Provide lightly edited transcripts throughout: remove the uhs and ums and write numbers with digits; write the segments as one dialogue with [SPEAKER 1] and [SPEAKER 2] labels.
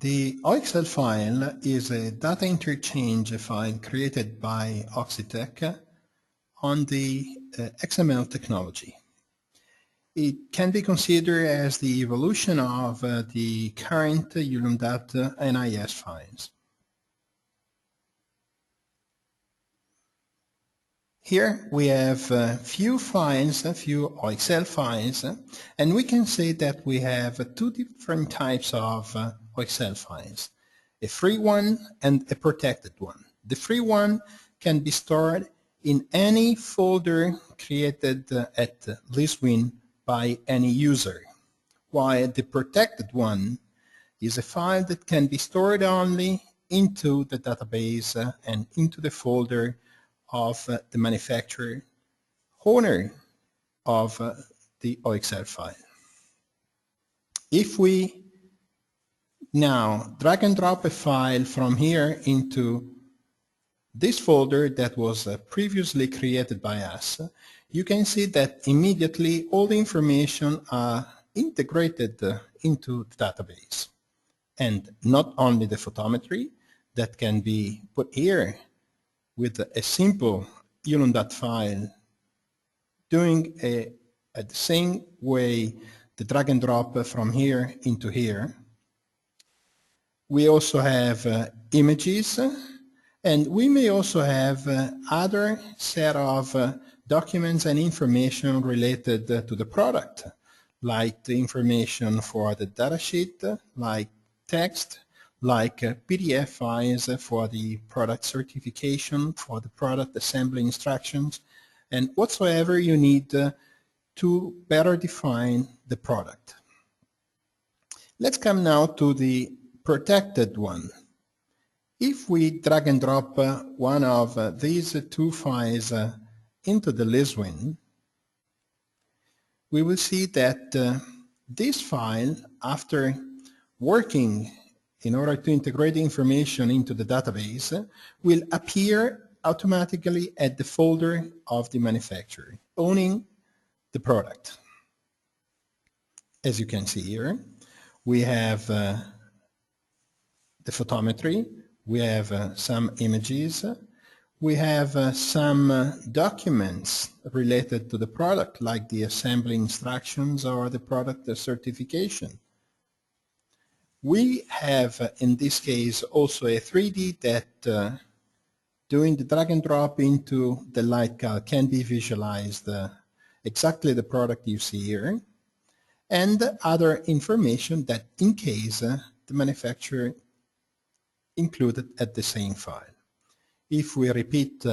[SPEAKER 1] The OXL file is a data interchange file created by Oxitec on the XML technology. It can be considered as the evolution of the current ULUM.NIS NIS files. Here we have a few OXL files, and we can say that we have two different types of OXL files, a free one and a protected one. The free one can be stored in any folder created at ListWin by any user, while the protected one is a file that can be stored only into the database and into the folder of the manufacturer owner of the OXL file. If we now drag and drop a file from here into this folder that was previously created by us, you can see that immediately all the information are integrated into the database. And not only the photometry that can be put here with a simple ULUM.NIS file, doing at the same way the drag and drop from here into here. We also have images, and we may also have other set of documents and information related to the product, like the information for the datasheet, like text, like PDF files for the product certification, for the product assembly instructions, and whatsoever you need to better define the product. Let's come now to the protected one. If we drag and drop one of these two files into the ListWin, we will see that this file, after working in order to integrate the information into the database, will appear automatically at the folder of the manufacturer owning the product. As you can see here, we have the photometry, we have some images, we have some documents related to the product, like the assembly instructions or the product certification. We have, in this case, also a 3D that, doing the drag and drop into the LightCalc, can be visualized exactly the product you see here, and other information that, in case, the manufacturer included at the same file. If we repeat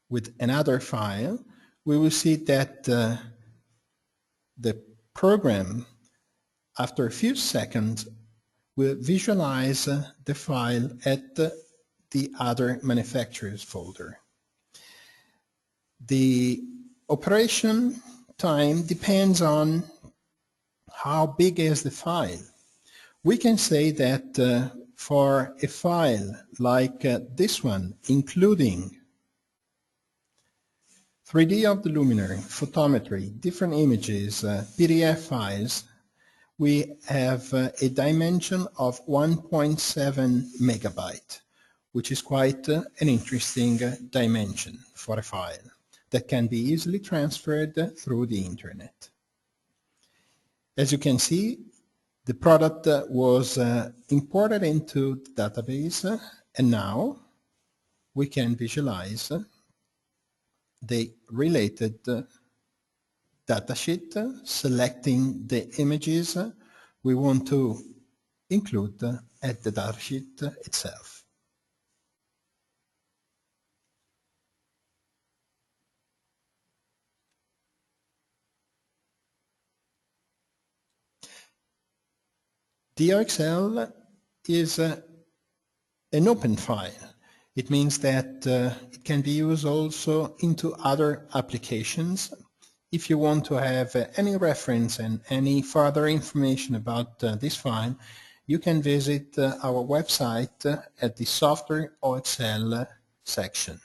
[SPEAKER 1] with another file, we will see that the program, after a few seconds, will visualize the file at the other manufacturer's folder. The operation time depends on how big is the file. We can say that for a file like this one, including 3D of the luminary, photometry, different images, PDF files, we have a dimension of 1.7 megabyte, which is quite an interesting dimension for a file that can be easily transferred through the internet. As you can see, the product was imported into the database, and now we can visualize the related datasheet, selecting the images we want to include at the datasheet itself. The OXL is an open file. It means that it can be used also into other applications. If you want to have any reference and any further information about this file, you can visit our website at the Software OXL section.